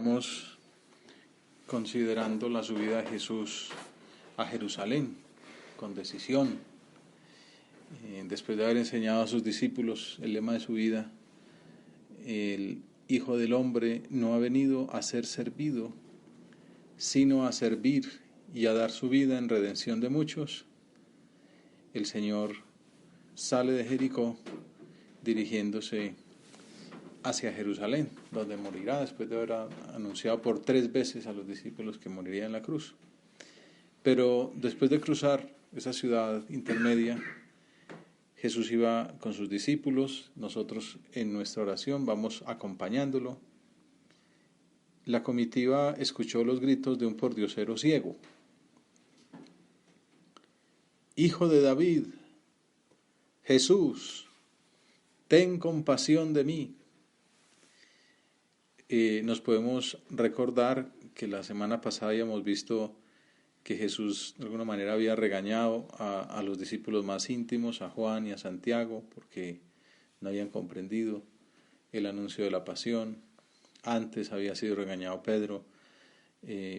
Estamos considerando la subida de Jesús a Jerusalén con decisión. Después de haber enseñado a sus discípulos el lema de su vida, el Hijo del Hombre no ha venido a ser servido, sino a servir y a dar su vida en redención de muchos. El Señor sale de Jericó dirigiéndose hacia Jerusalén, donde morirá después de haber anunciado por 3 veces a los discípulos que moriría en la cruz. Pero después de cruzar esa ciudad intermedia, Jesús iba con sus discípulos, nosotros en nuestra oración vamos acompañándolo. La comitiva escuchó los gritos de un pordiosero ciego. Hijo de David, Jesús, ten compasión de mí. Nos podemos recordar que la semana pasada habíamos visto que Jesús de alguna manera había regañado a los discípulos más íntimos, a Juan y a Santiago, porque no habían comprendido el anuncio de la pasión. Antes había sido regañado Pedro,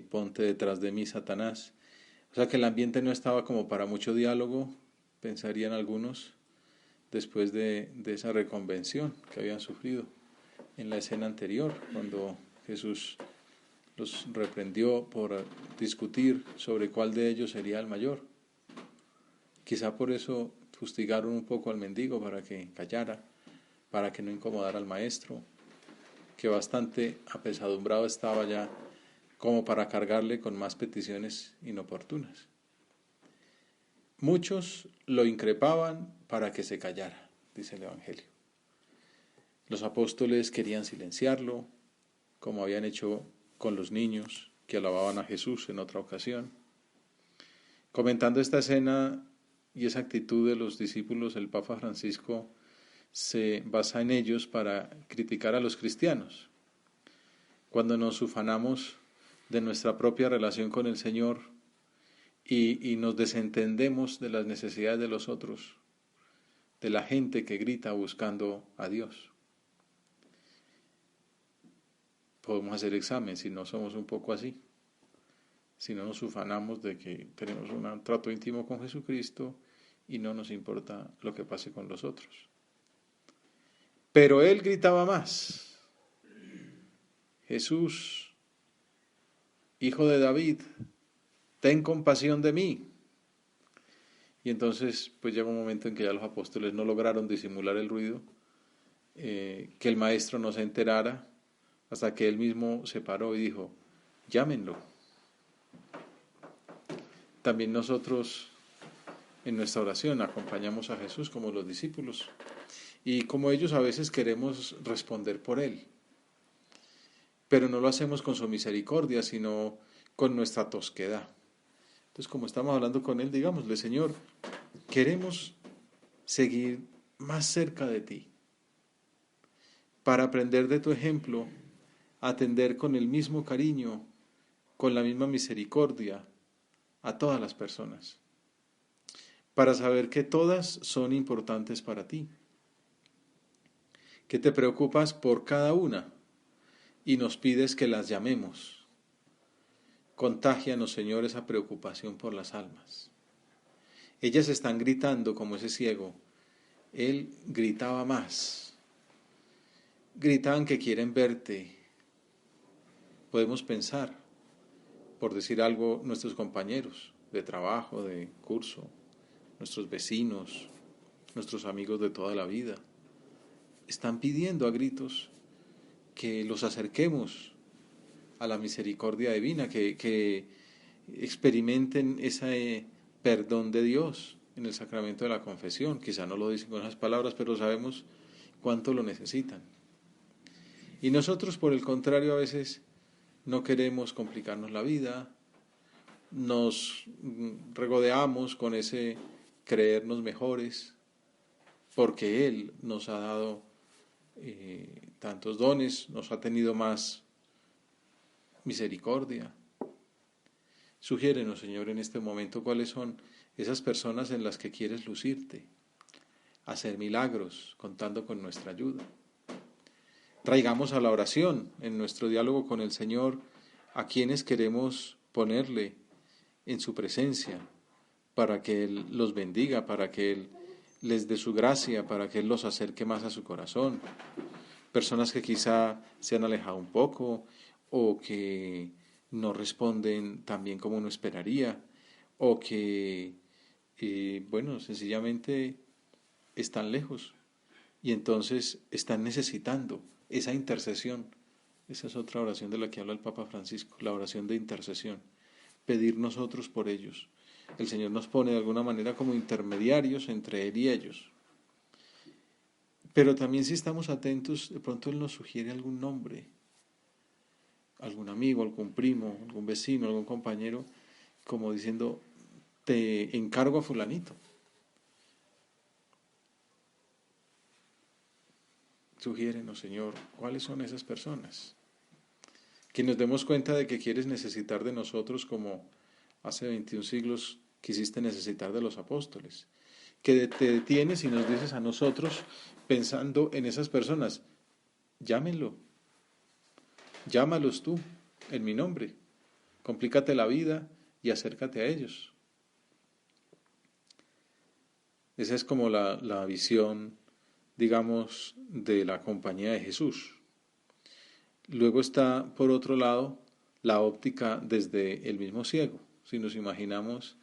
ponte detrás de mí, Satanás. O sea que el ambiente no estaba como para mucho diálogo, pensarían algunos, después de esa reconvención que habían sufrido en la escena anterior, cuando Jesús los reprendió por discutir sobre cuál de ellos sería el mayor. Quizá por eso fustigaron un poco al mendigo para que callara, para que no incomodara al maestro, que bastante apesadumbrado estaba ya como para cargarle con más peticiones inoportunas. Muchos lo increpaban para que se callara, dice el Evangelio. Los apóstoles querían silenciarlo, como habían hecho con los niños que alababan a Jesús en otra ocasión. Comentando esta escena y esa actitud de los discípulos, el Papa Francisco se basa en ellos para criticar a los cristianos. Cuando nos ufanamos de nuestra propia relación con el Señor y nos desentendemos de las necesidades de los otros, de la gente que grita buscando a Dios. Podemos hacer examen si no somos un poco así, si no nos ufanamos de que tenemos un trato íntimo con Jesucristo y no nos importa lo que pase con los otros. Pero él gritaba más: Jesús, Hijo de David, ten compasión de mí. Y entonces pues llega un momento en que ya los apóstoles no lograron disimular el ruido, que el maestro no se enterara, hasta que él mismo se paró y dijo: llámenlo. También nosotros en nuestra oración acompañamos a Jesús como los discípulos, y como ellos a veces queremos responder por él, pero no lo hacemos con su misericordia, sino con nuestra tosquedad. Entonces, como estamos hablando con él, digámosle: Señor, queremos seguir más cerca de ti, para aprender de tu ejemplo, atender con el mismo cariño, con la misma misericordia a todas las personas, para saber que todas son importantes para ti, que te preocupas por cada una y nos pides que las llamemos. Contágianos, Señor, esa preocupación por las almas. Ellas están gritando como ese ciego. Él gritaba más. Gritaban que quieren verte. Podemos pensar, por decir algo, nuestros compañeros de trabajo, de curso, nuestros vecinos, nuestros amigos de toda la vida, están pidiendo a gritos que los acerquemos a la misericordia divina, que experimenten ese perdón de Dios en el sacramento de la confesión. Quizá no lo dicen con esas palabras, pero sabemos cuánto lo necesitan. Y nosotros, por el contrario, a veces no queremos complicarnos la vida, nos regodeamos con ese creernos mejores, porque Él nos ha dado tantos dones, nos ha tenido más misericordia. Sugiérenos, Señor, en este momento cuáles son esas personas en las que quieres lucirte, hacer milagros contando con nuestra ayuda. Traigamos a la oración en nuestro diálogo con el Señor a quienes queremos ponerle en su presencia para que Él los bendiga, para que Él les dé su gracia, para que Él los acerque más a su corazón. Personas que quizá se han alejado un poco o que no responden tan bien como uno esperaría o que, bueno, sencillamente están lejos y entonces están necesitando esa intercesión. Esa es otra oración de la que habla el Papa Francisco, la oración de intercesión. Pedir nosotros por ellos. El Señor nos pone de alguna manera como intermediarios entre Él y ellos. Pero también si estamos atentos, de pronto Él nos sugiere algún nombre, algún amigo, algún primo, algún vecino, algún compañero, como diciendo, te encargo a fulanito. Sugiérenos, Señor, ¿cuáles son esas personas? Que nos demos cuenta de que quieres necesitar de nosotros como hace 21 siglos quisiste necesitar de los apóstoles. Que te detienes y nos dices a nosotros pensando en esas personas, llámenlo, llámalos tú en mi nombre, complícate la vida y acércate a ellos. Esa es como la visión, digamos, de la compañía de Jesús. Luego está, por otro lado, la óptica desde el mismo ciego. Si nos imaginamos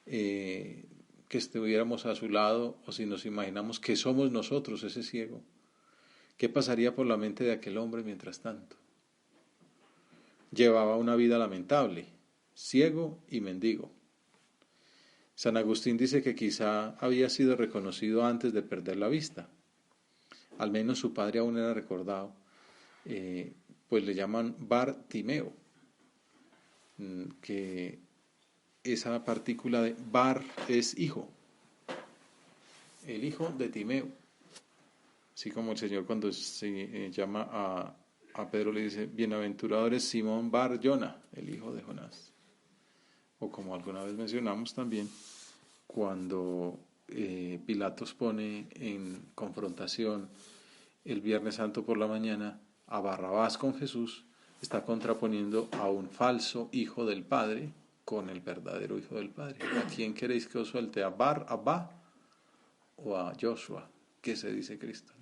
que estuviéramos a su lado o si nos imaginamos que somos nosotros ese ciego, ¿qué pasaría por la mente de aquel hombre mientras tanto? Llevaba una vida lamentable, ciego y mendigo. San Agustín dice que quizá había sido reconocido antes de perder la vista. Al menos su padre aún era recordado. Pues le llaman Bartimeo, que esa partícula de Bar es hijo, el hijo de Timeo. Así como el Señor cuando se llama a Pedro le dice, bienaventurado eres Simón Bar Jona, el hijo de Jonás. O como alguna vez mencionamos también, cuando Pilatos pone en confrontación el Viernes Santo por la mañana a Barrabás con Jesús, está contraponiendo a un falso hijo del Padre con el verdadero hijo del Padre. ¿A quién queréis que os suelte? ¿A Abba o a Joshua? ¿Qué se dice Cristo?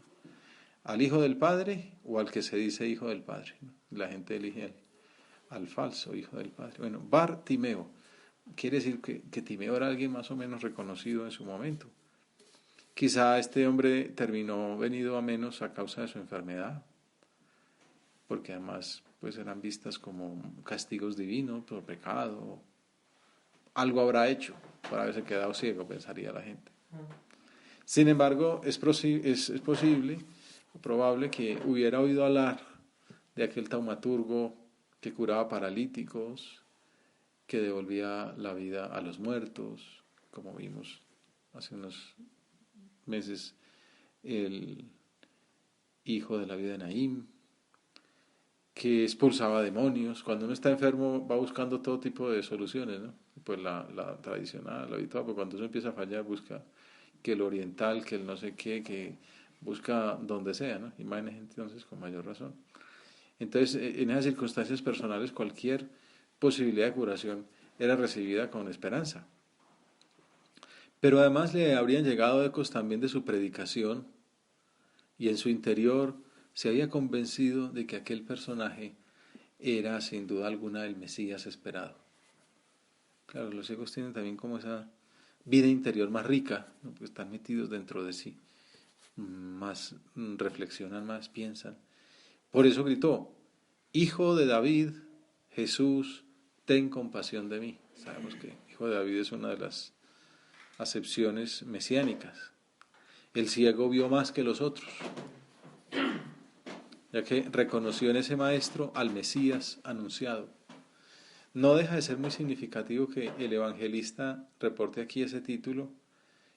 ¿Al hijo del Padre o al que se dice hijo del Padre? La gente elige al falso hijo del Padre. Bueno, Bartimeo quiere decir que Timeo era alguien más o menos reconocido en su momento. Quizá este hombre terminó venido a menos a causa de su enfermedad, porque además pues eran vistas como castigos divinos por pecado. Algo habrá hecho por haberse quedado ciego, pensaría la gente. Sin embargo, es posible o probable que hubiera oído hablar de aquel taumaturgo que curaba paralíticos, que devolvía la vida a los muertos, como vimos hace unos meses, el hijo de la vida de Naím, que expulsaba demonios. Cuando uno está enfermo va buscando todo tipo de soluciones, ¿no? Pues la tradicional, la habitual, pues cuando uno empieza a fallar busca que el oriental, que el no sé qué, que busca donde sea, ¿no? Imagínense entonces con mayor razón. Entonces, en esas circunstancias personales, cualquier posibilidad de curación era recibida con esperanza. Pero además le habrían llegado ecos también de su predicación y en su interior se había convencido de que aquel personaje era sin duda alguna el Mesías esperado. Claro, los ciegos tienen también como esa vida interior más rica, ¿no? Porque están metidos dentro de sí, más reflexionan, más piensan. Por eso gritó, Hijo de David, Jesús, ten compasión de mí. Sabemos que Hijo de David es una de las acepciones mesiánicas. El ciego vio más que los otros, ya que reconoció en ese maestro al Mesías anunciado. No deja de ser muy significativo que el evangelista reporte aquí ese título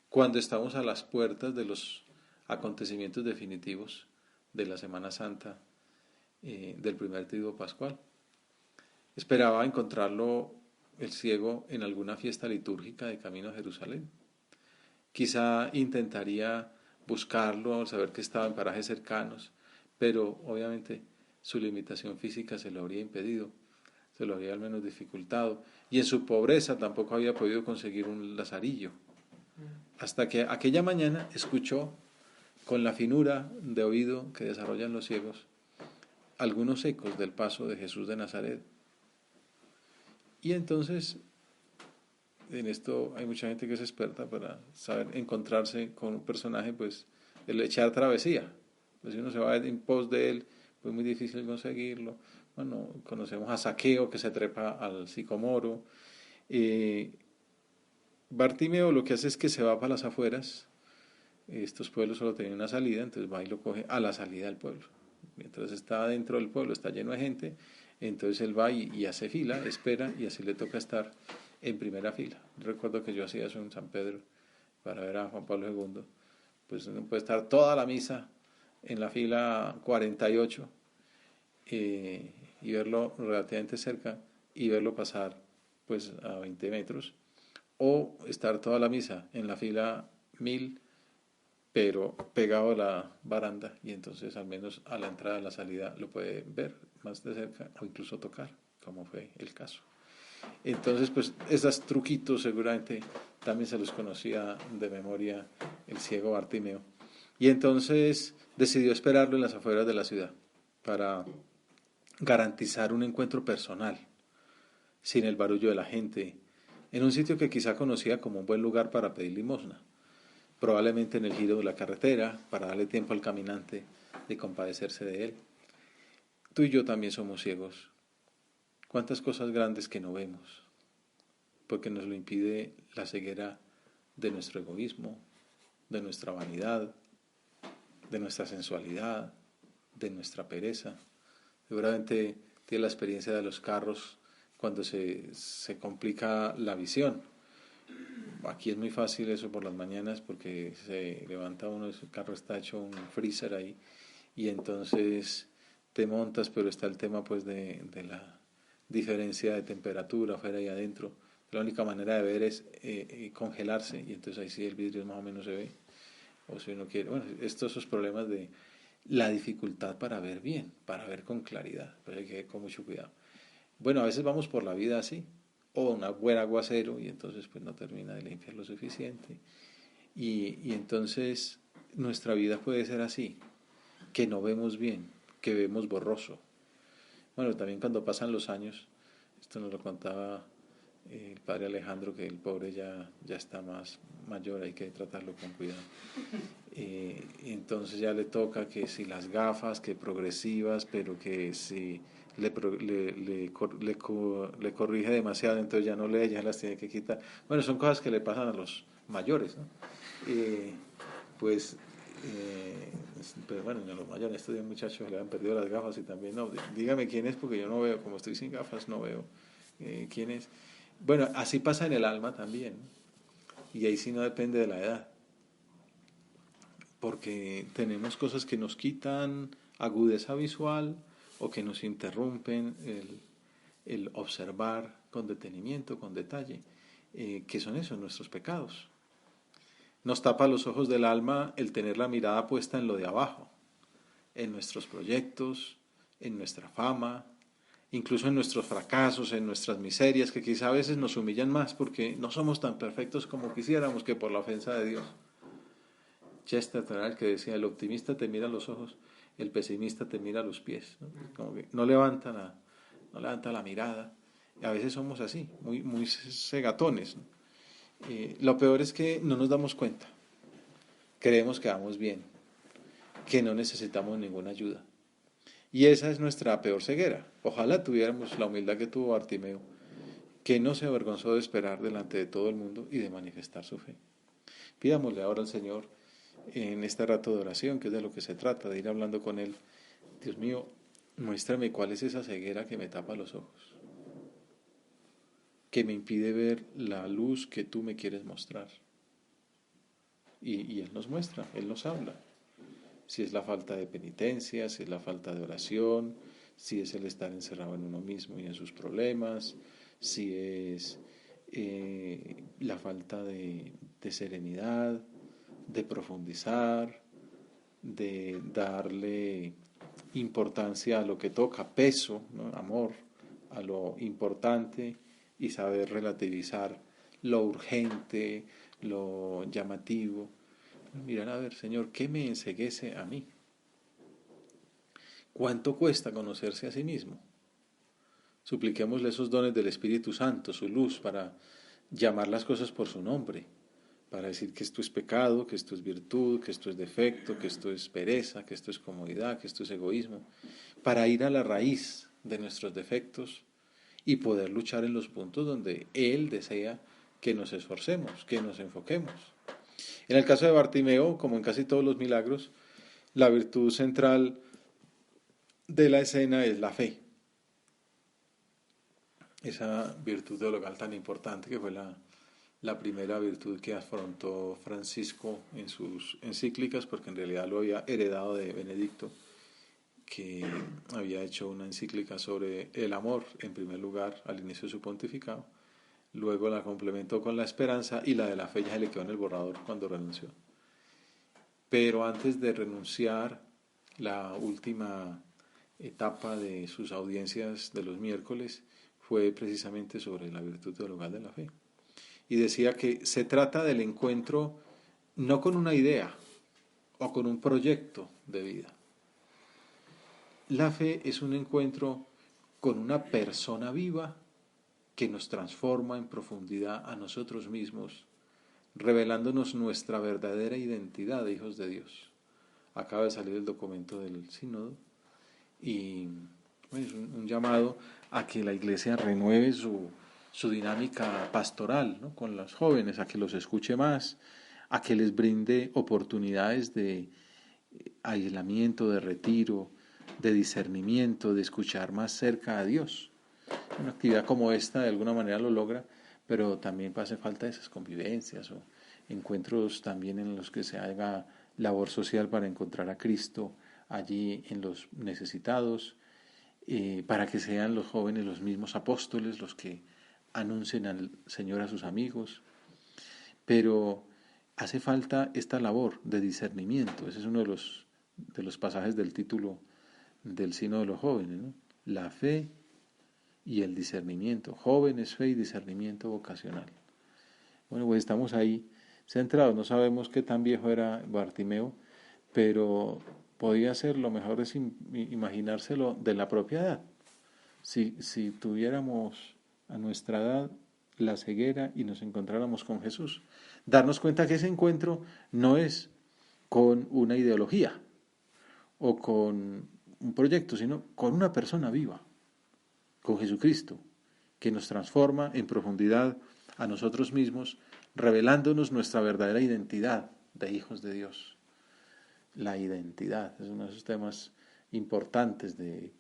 cuando estamos a las puertas de los acontecimientos definitivos de la Semana Santa del primer triduo pascual. Esperaba encontrarlo el ciego en alguna fiesta litúrgica de camino a Jerusalén. Quizá intentaría buscarlo al saber que estaba en parajes cercanos, pero obviamente su limitación física se lo habría impedido, se lo habría al menos dificultado, y en su pobreza tampoco había podido conseguir un lazarillo, hasta que aquella mañana escuchó, con la finura de oído que desarrollan los ciegos, algunos ecos del paso de Jesús de Nazaret. Y entonces, en esto hay mucha gente que es experta para saber encontrarse con un personaje, pues el echar travesía. Pues si uno se va en pos de él, pues muy difícil conseguirlo. Bueno, conocemos a Zaqueo, que se trepa al sicomoro. Bartimeo lo que hace es que se va para las afueras. Estos pueblos solo tienen una salida, entonces va y lo coge a la salida del pueblo. Mientras está dentro del pueblo, está lleno de gente, entonces él va y hace fila, espera, y así le toca estar en primera fila. Recuerdo que yo hacía eso en San Pedro para ver a Juan Pablo II. Pues uno puede estar toda la misa en la fila 48 y verlo relativamente cerca y verlo pasar pues a 20 metros, o estar toda la misa en la fila 1000 pero pegado a la baranda, y entonces al menos a la entrada y a la salida lo puede ver más de cerca o incluso tocar, como fue el caso. Entonces, pues esos truquitos seguramente también se los conocía de memoria el ciego Bartimeo. Y entonces decidió esperarlo en las afueras de la ciudad para garantizar un encuentro personal, sin el barullo de la gente, en un sitio que quizá conocía como un buen lugar para pedir limosna, probablemente en el giro de la carretera, para darle tiempo al caminante de compadecerse de él. Tú y yo también somos ciegos. ¿Cuántas cosas grandes que no vemos? Porque nos lo impide la ceguera de nuestro egoísmo, de nuestra vanidad, de nuestra sensualidad, de nuestra pereza. Seguramente tiene la experiencia de los carros cuando se complica la visión. Aquí es muy fácil eso por las mañanas porque se levanta uno, el carro está hecho un freezer ahí, y entonces te montas, pero está el tema pues de la diferencia de temperatura afuera y adentro. La única manera de ver es congelarse, y entonces ahí sí el vidrio más o menos se ve. O si uno quiere, bueno, estos esos problemas de la dificultad para ver bien, para ver con claridad, pero hay que ir con mucho cuidado. Bueno, a veces vamos por la vida así, o un buen aguacero, y entonces pues no termina de limpiar lo suficiente. Y entonces nuestra vida puede ser así, que no vemos bien, que vemos borroso. Bueno, también cuando pasan los años, esto nos lo contaba el padre Alejandro, que el pobre ya está más mayor, hay que tratarlo con cuidado. Y entonces ya le toca que si las gafas, que progresivas, pero que si le corrige demasiado, entonces ya no lee, ya las tiene que quitar. Bueno, son cosas que le pasan a los mayores, ¿no? Pues, pero bueno, a los mayores, estos muchachos le han perdido las gafas y también, no, dígame quién es, porque yo no veo, como estoy sin gafas, no veo quién es. Bueno, así pasa en el alma también, y ahí sí no depende de la edad, porque tenemos cosas que nos quitan agudeza visual o que nos interrumpen el observar con detenimiento, con detalle, que son esos nuestros pecados. Nos tapa los ojos del alma el tener la mirada puesta en lo de abajo, en nuestros proyectos, en nuestra fama, incluso en nuestros fracasos, en nuestras miserias, que quizá a veces nos humillan más porque no somos tan perfectos como quisiéramos, que por la ofensa de Dios. Chesterton, que decía, el optimista te mira a los ojos, el pesimista te mira a los pies, ¿no? Como que no levanta la mirada. Y a veces somos así, muy cegatones, ¿no? Lo peor es que no nos damos cuenta. Creemos que vamos bien, que no necesitamos ninguna ayuda. Y esa es nuestra peor ceguera. Ojalá tuviéramos la humildad que tuvo Bartimeo, que no se avergonzó de esperar delante de todo el mundo y de manifestar su fe. Pidámosle ahora al Señor, en este rato de oración, que es de lo que se trata, de ir hablando con Él. Dios mío, muéstrame cuál es esa ceguera que me tapa los ojos, que me impide ver la luz que tú me quieres mostrar. Y Él nos muestra, Él nos habla. Si es la falta de penitencia, si es la falta de oración, si es el estar encerrado en uno mismo y en sus problemas, si es la falta de serenidad, de profundizar, de darle importancia a lo que toca, peso, ¿no? Amor a lo importante y saber relativizar lo urgente, lo llamativo. Mirar a ver, Señor, ¿qué me enceguece a mí? ¿Cuánto cuesta conocerse a sí mismo? Supliquémosle esos dones del Espíritu Santo, su luz, para llamar las cosas por su nombre, para decir que esto es pecado, que esto es virtud, que esto es defecto, que esto es pereza, que esto es comodidad, que esto es egoísmo, para ir a la raíz de nuestros defectos y poder luchar en los puntos donde Él desea que nos esforcemos, que nos enfoquemos. En el caso de Bartimeo, como en casi todos los milagros, la virtud central de la escena es la fe. Esa virtud teologal tan importante que fue la primera virtud que afrontó Francisco en sus encíclicas, porque en realidad lo había heredado de Benedicto, que había hecho una encíclica sobre el amor, en primer lugar, al inicio de su pontificado. Luego la complementó con la esperanza y la de la fe ya se le quedó en el borrador cuando renunció. Pero antes de renunciar, la última etapa de sus audiencias de los miércoles fue precisamente sobre la virtud teologal de la fe. Y decía que se trata del encuentro no con una idea o con un proyecto de vida. La fe es un encuentro con una persona viva que nos transforma en profundidad a nosotros mismos, revelándonos nuestra verdadera identidad de hijos de Dios. Acaba de salir el documento del sínodo y bueno, es un llamado a que la Iglesia renueve su dinámica pastoral, ¿no? Con los jóvenes, a que los escuche más, a que les brinde oportunidades de aislamiento, de retiro, de discernimiento, de escuchar más cerca a Dios. Una actividad como esta de alguna manera lo logra, pero también hace falta esas convivencias o encuentros también en los que se haga labor social para encontrar a Cristo allí en los necesitados, para que sean los jóvenes los mismos apóstoles los que anuncien al Señor a sus amigos. Pero hace falta esta labor de discernimiento. Ese es uno de los pasajes del título del Sínodo de los Jóvenes, ¿no? La fe y el discernimiento. Jóvenes, fe y discernimiento vocacional. Bueno, pues estamos ahí centrados. No sabemos qué tan viejo era Bartimeo, pero podía ser, lo mejor es imaginárselo de la propia edad. Si tuviéramos a nuestra edad la ceguera y nos encontráramos con Jesús, darnos cuenta que ese encuentro no es con una ideología o con un proyecto, sino con una persona viva, con Jesucristo, que nos transforma en profundidad a nosotros mismos, revelándonos nuestra verdadera identidad de hijos de Dios. La identidad es uno de esos temas importantes de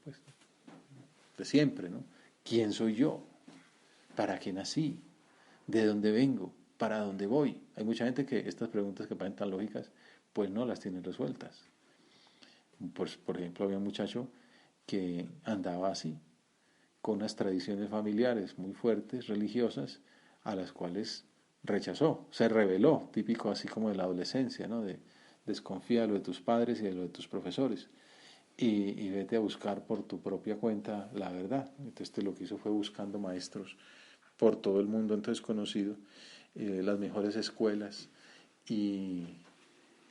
siempre, ¿no? ¿Quién soy yo? ¿Para qué nací? ¿De dónde vengo? ¿Para dónde voy? Hay mucha gente que estas preguntas que parecen tan lógicas, pues no las tienen resueltas. Pues, por ejemplo, había un muchacho que andaba así, con unas tradiciones familiares muy fuertes, religiosas, a las cuales rechazó, se rebeló, típico así como de la adolescencia, ¿no? De desconfía de lo de tus padres y de lo de tus profesores y vete a buscar por tu propia cuenta la verdad. Entonces lo que hizo fue buscando maestros por todo el mundo, entonces conocido, las mejores escuelas y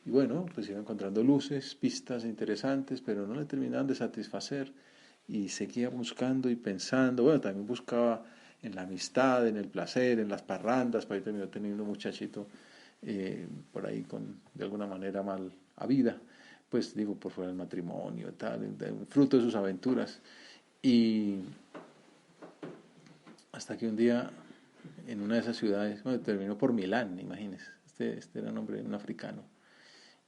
bueno, pues iba encontrando luces, pistas interesantes, pero no le terminaban de satisfacer y seguía buscando y pensando. Bueno, también buscaba en la amistad, en el placer, en las parrandas, por ahí terminó teniendo un muchachito por ahí de alguna manera mal a vida, pues digo, por fuera del matrimonio, tal, fruto de sus aventuras. Y hasta que un día, en una de esas ciudades, bueno, terminó por Milán, imagínense, este era un hombre, un africano,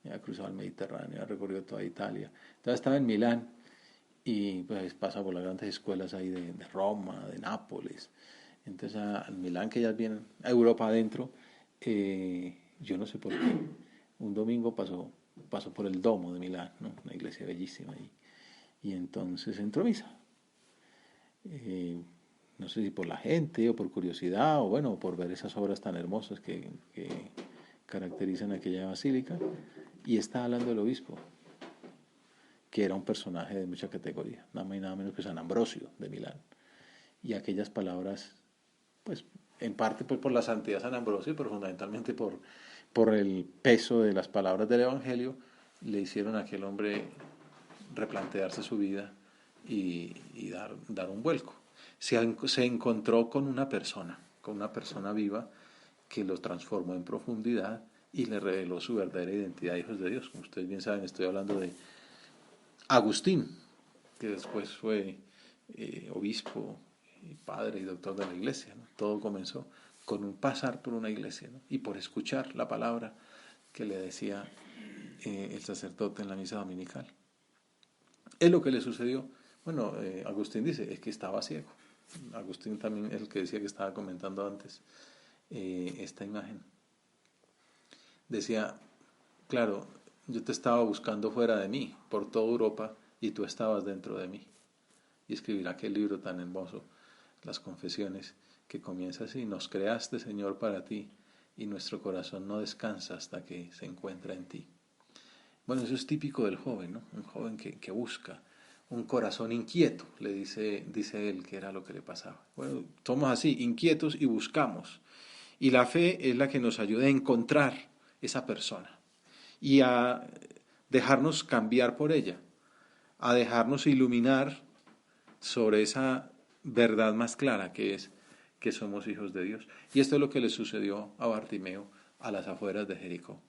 ya cruzado el Mediterráneo, ya recorrido toda Italia. Entonces estaba en Milán y pues pasa por las grandes escuelas ahí de Roma, de Nápoles. Entonces a Milán, que ya es bien a Europa adentro, yo no sé por qué, un domingo pasó por el Domo de Milán, ¿no? Una iglesia bellísima ahí, y entonces entró a misa. No sé si por la gente o por curiosidad o bueno, por ver esas obras tan hermosas que caracterizan aquella basílica, y está hablando el obispo. que era un personaje de mucha categoría, nada más y nada menos que San Ambrosio de Milán. Y aquellas palabras, pues en parte pues, por la santidad de San Ambrosio, pero fundamentalmente por el peso de las palabras del Evangelio, le hicieron a aquel hombre replantearse su vida y dar un vuelco. Se encontró con una persona viva que lo transformó en profundidad y le reveló su verdadera identidad de hijos de Dios. Como ustedes bien saben, estoy hablando de Agustín, que después fue obispo, y padre y doctor de la iglesia, ¿no? Todo comenzó con un pasar por una iglesia, ¿no? Y por escuchar la palabra que le decía el sacerdote en la misa dominical. Es lo que le sucedió. Bueno, Agustín dice, es que estaba ciego. Agustín también es el que decía que estaba comentando antes esta imagen. Decía, claro, yo te estaba buscando fuera de mí, por toda Europa, y tú estabas dentro de mí. Y escribir aquel libro tan hermoso, Las Confesiones, que comienza así: nos creaste, Señor, para ti, y nuestro corazón no descansa hasta que se encuentra en ti. Bueno, eso es típico del joven, ¿no? Un joven que busca, un corazón inquieto, le dice él que era lo que le pasaba. Bueno, somos así, inquietos y buscamos. Y la fe es la que nos ayuda a encontrar esa persona y a dejarnos cambiar por ella, a dejarnos iluminar sobre esa verdad más clara que es que somos hijos de Dios. Y esto es lo que le sucedió a Bartimeo a las afueras de Jericó.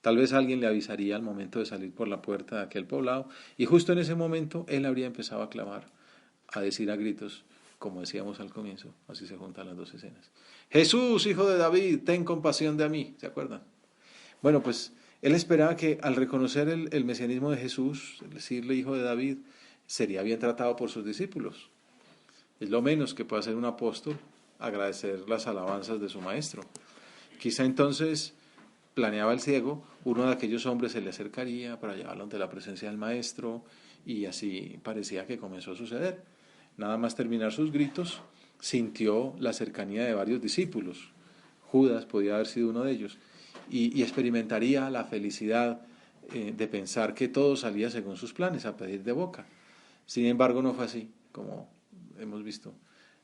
Tal vez alguien le avisaría al momento de salir por la puerta de aquel poblado, y justo en ese momento él habría empezado a clamar, a decir a gritos, como decíamos al comienzo, así se juntan las dos escenas: Jesús, hijo de David, ten compasión de mí. ¿Se acuerdan? Bueno, pues él esperaba que al reconocer el mesianismo de Jesús, el decirle hijo de David, sería bien tratado por sus discípulos. Es lo menos que puede hacer un apóstol, agradecer las alabanzas de su maestro. Quizá entonces, planeaba el ciego, uno de aquellos hombres se le acercaría para llevarlo ante la presencia del maestro, y así parecía que comenzó a suceder. Nada más terminar sus gritos, sintió la cercanía de varios discípulos. Judas podía haber sido uno de ellos, y experimentaría la felicidad de pensar que todo salía según sus planes, a pedir de boca. Sin embargo, no fue así, como hemos visto,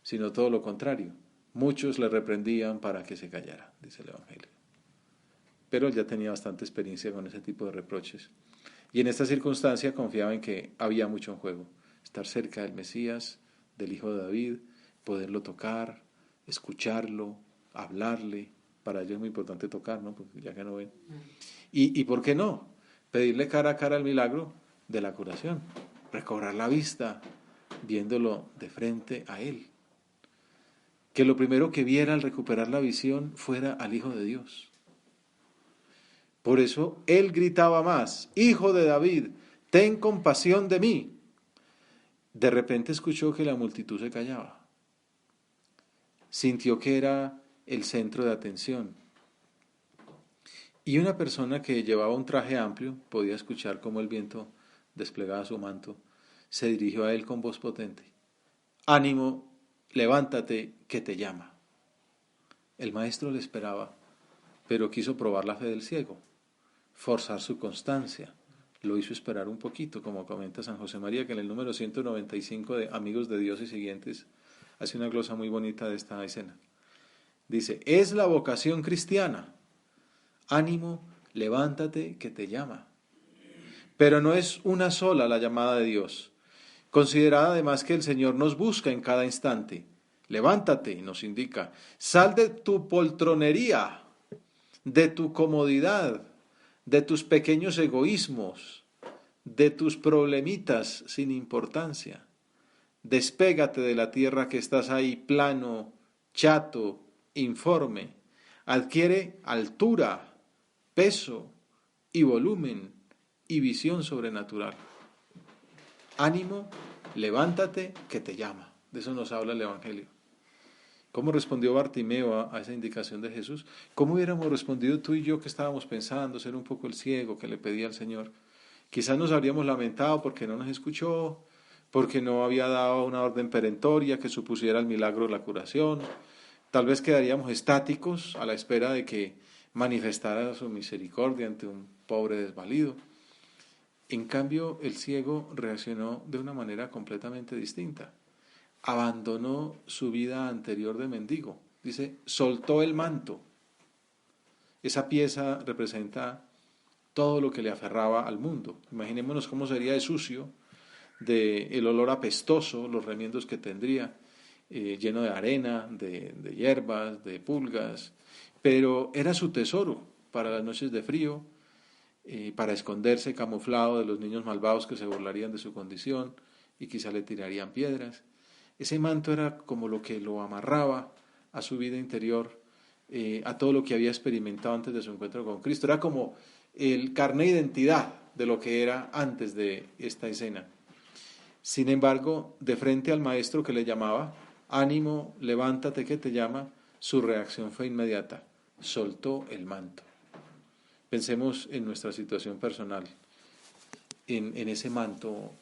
sino todo lo contrario. Muchos le reprendían para que se callara, dice el Evangelio. Pero él ya tenía bastante experiencia con ese tipo de reproches. Y en esta circunstancia confiaba en que había mucho en juego: estar cerca del Mesías, del Hijo de David, poderlo tocar, escucharlo, hablarle. Para ello es muy importante tocar, ¿no? Porque ya que no ven. Y ¿por qué no? Pedirle cara a cara el milagro de la curación, recobrar la vista, viéndolo de frente a él. Que lo primero que viera al recuperar la visión fuera al Hijo de Dios. Por eso él gritaba más: Hijo de David, ten compasión de mí. De repente escuchó que la multitud se callaba. Sintió que era el centro de atención. Y una persona que llevaba un traje amplio podía escuchar cómo el viento desplegaba su manto. Se dirigió a él con voz potente: Ánimo, levántate, que te llama. El maestro le esperaba, pero quiso probar la fe del ciego, forzar su constancia. Lo hizo esperar un poquito, como comenta San José María, que en el número 195 de Amigos de Dios y siguientes hace una glosa muy bonita de esta escena. Dice: es la vocación cristiana. Ánimo, levántate, que te llama. Pero no es una sola la llamada de Dios. Considerad además que el Señor nos busca en cada instante. Levántate, nos indica. Sal de tu poltronería, de tu comodidad, de tus pequeños egoísmos, de tus problemitas sin importancia. Despégate de la tierra que estás ahí, plano, chato, informe. Adquiere altura, peso y volumen y visión sobrenatural. Ánimo, levántate, que te llama. De eso nos habla el Evangelio. ¿Cómo respondió Bartimeo a esa indicación de Jesús? ¿Cómo hubiéramos respondido tú y yo, que estábamos pensando ser un poco el ciego que le pedía al Señor? Quizás nos habríamos lamentado porque no nos escuchó, porque no había dado una orden perentoria que supusiera el milagro de la curación. Tal vez quedaríamos estáticos a la espera de que manifestara su misericordia ante un pobre desvalido. En cambio, el ciego reaccionó de una manera completamente distinta. Abandonó su vida anterior de mendigo. Dice, soltó el manto. Esa pieza representa todo lo que le aferraba al mundo. Imaginémonos cómo sería de sucio, de el olor apestoso, los remiendos que tendría, lleno de arena, de hierbas, de pulgas, pero era su tesoro para las noches de frío, para esconderse camuflado de los niños malvados que se burlarían de su condición y quizá le tirarían piedras. Ese manto era como lo que lo amarraba a su vida interior, a todo lo que había experimentado antes de su encuentro con Cristo. Era como el carné de identidad de lo que era antes de esta escena. Sin embargo, de frente al maestro que le llamaba, ánimo, levántate que te llama, su reacción fue inmediata, soltó el manto. Pensemos en nuestra situación personal, en ese manto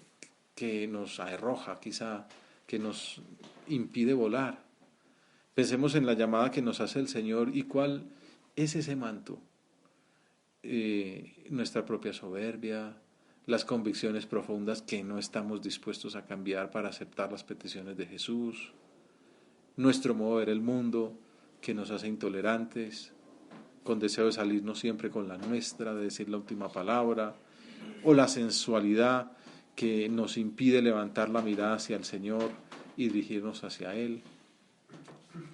que nos arroja, quizá, que nos impide volar. Pensemos en la llamada que nos hace el Señor y cuál es ese manto. Nuestra propia soberbia, las convicciones profundas que no estamos dispuestos a cambiar para aceptar las peticiones de Jesús, nuestro modo de ver el mundo que nos hace intolerantes, con deseo de salirnos siempre con la nuestra, de decir la última palabra, o la sensualidad que nos impide levantar la mirada hacia el Señor y dirigirnos hacia Él.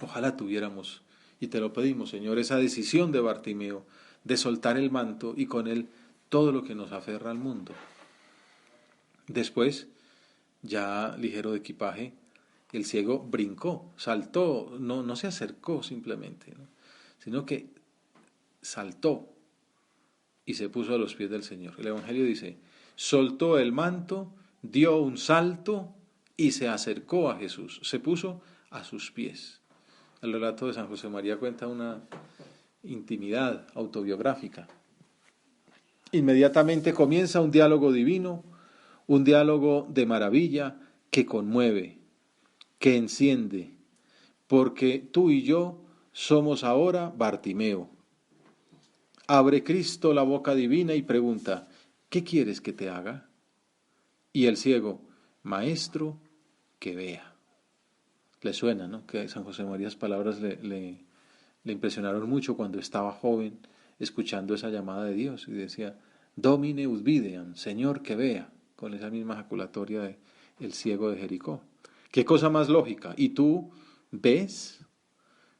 Ojalá tuviéramos, y te lo pedimos, Señor, esa decisión de Bartimeo, de soltar el manto y con él todo lo que nos aferra al mundo. Después, ya ligero de equipaje, el ciego brincó, saltó, no se acercó simplemente, ¿no? Sino que saltó y se puso a los pies del Señor. El Evangelio dice, soltó el manto, dio un salto y se acercó a Jesús, se puso a sus pies. El relato de San José María cuenta una intimidad autobiográfica. Inmediatamente comienza un diálogo divino, un diálogo de maravilla que conmueve, que enciende, porque tú y yo somos ahora Bartimeo. Abre Cristo la boca divina y pregunta, ¿qué quieres que te haga? Y el ciego, maestro, que vea. Le suena, ¿no? Que San José Marías palabras le impresionaron mucho cuando estaba joven, escuchando esa llamada de Dios, y decía, Domine ut videam, Señor que vea, con esa misma ejaculatoria de el ciego de Jericó. ¿Qué cosa más lógica? ¿Y tú ves?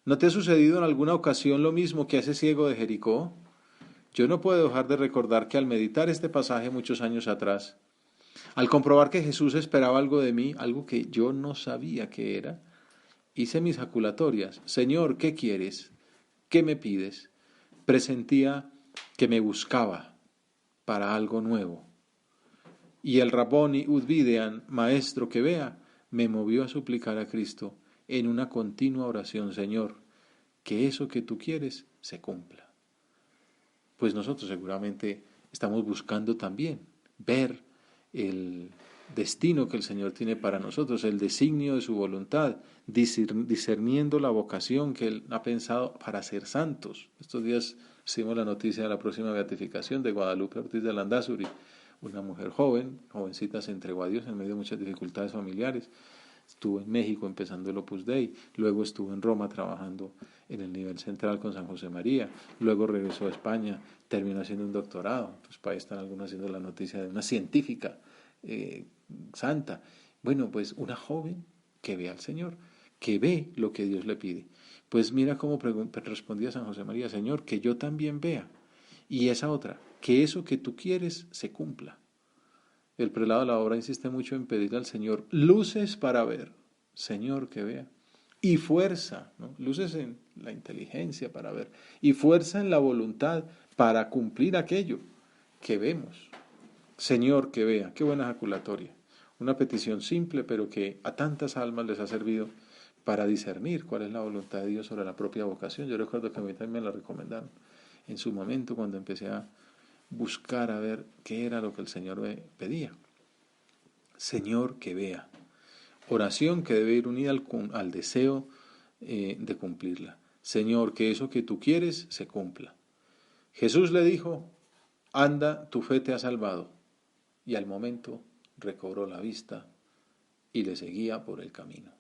¿No te ha sucedido en alguna ocasión lo mismo que a ese ciego de Jericó? Yo no puedo dejar de recordar que al meditar este pasaje muchos años atrás, al comprobar que Jesús esperaba algo de mí, algo que yo no sabía que era, hice mis jaculatorias. Señor, ¿qué quieres? ¿Qué me pides? Presentía que me buscaba para algo nuevo. Y el Rabboni ut videam, maestro que vea, me movió a suplicar a Cristo en una continua oración, Señor, que eso que tú quieres se cumpla. Pues nosotros seguramente estamos buscando también ver el destino que el Señor tiene para nosotros, el designio de su voluntad, discerniendo la vocación que Él ha pensado para ser santos. Estos días recibimos la noticia de la próxima beatificación de Guadalupe Ortiz de Landázuri, una mujer jovencita, se entregó a Dios en medio de muchas dificultades familiares. Estuvo en México empezando el Opus Dei, luego estuvo en Roma trabajando en el nivel central con San José María, luego regresó a España, terminó haciendo un doctorado, pues para ahí están algunos haciendo la noticia de una científica santa. Bueno, pues una joven que ve al Señor, que ve lo que Dios le pide. Pues mira cómo respondía San José María, Señor, que yo también vea. Y esa otra, que eso que tú quieres se cumpla. El prelado de la obra insiste mucho en pedirle al Señor luces para ver, Señor que vea, y fuerza, ¿no? Luces en la inteligencia para ver, y fuerza en la voluntad para cumplir aquello que vemos. Señor que vea, qué buena ejaculatoria. Una petición simple, pero que a tantas almas les ha servido para discernir cuál es la voluntad de Dios sobre la propia vocación. Yo recuerdo que a mí también me la recomendaron en su momento cuando empecé a buscar a ver qué era lo que el Señor me pedía. Señor que vea. Oración que debe ir unida al deseo de cumplirla. Señor, que eso que tú quieres se cumpla. Jesús le dijo, anda, tu fe te ha salvado. y al momento recobró la vista y le seguía por el camino.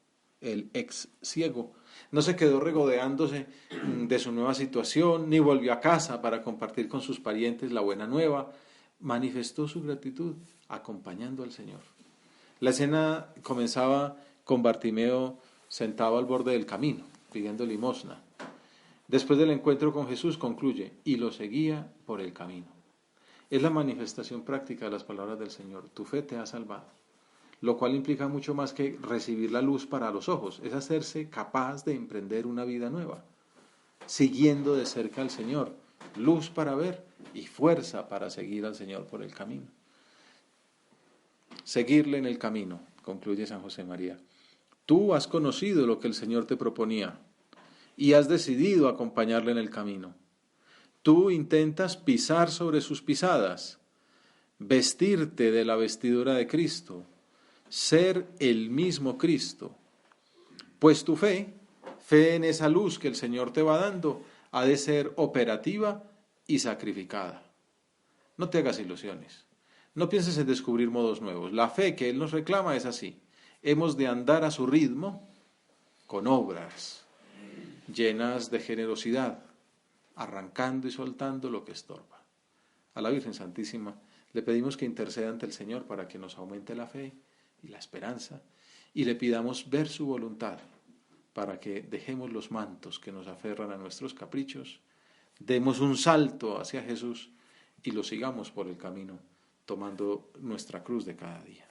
El ex ciego no se quedó regodeándose de su nueva situación, ni volvió a casa para compartir con sus parientes la buena nueva. Manifestó su gratitud acompañando al Señor. La escena comenzaba con Bartimeo sentado al borde del camino, pidiendo limosna. Después del encuentro con Jesús concluye, y lo seguía por el camino. Es la manifestación práctica de las palabras del Señor. Tu fe te ha salvado. Lo cual implica mucho más que recibir la luz para los ojos. Es hacerse capaz de emprender una vida nueva, siguiendo de cerca al Señor. Luz para ver y fuerza para seguir al Señor por el camino. Seguirle en el camino, concluye San José María. Tú has conocido lo que el Señor te proponía y has decidido acompañarle en el camino. Tú intentas pisar sobre sus pisadas, vestirte de la vestidura de Cristo, ser el mismo Cristo. Pues tu fe en esa luz que el Señor te va dando, ha de ser operativa y sacrificada. No te hagas ilusiones. No pienses en descubrir modos nuevos. La fe que Él nos reclama es así. Hemos de andar a su ritmo con obras llenas de generosidad, arrancando y soltando lo que estorba. A la Virgen Santísima le pedimos que interceda ante el Señor para que nos aumente la fe y la esperanza, y le pidamos ver su voluntad para que dejemos los mantos que nos aferran a nuestros caprichos, demos un salto hacia Jesús y lo sigamos por el camino, tomando nuestra cruz de cada día.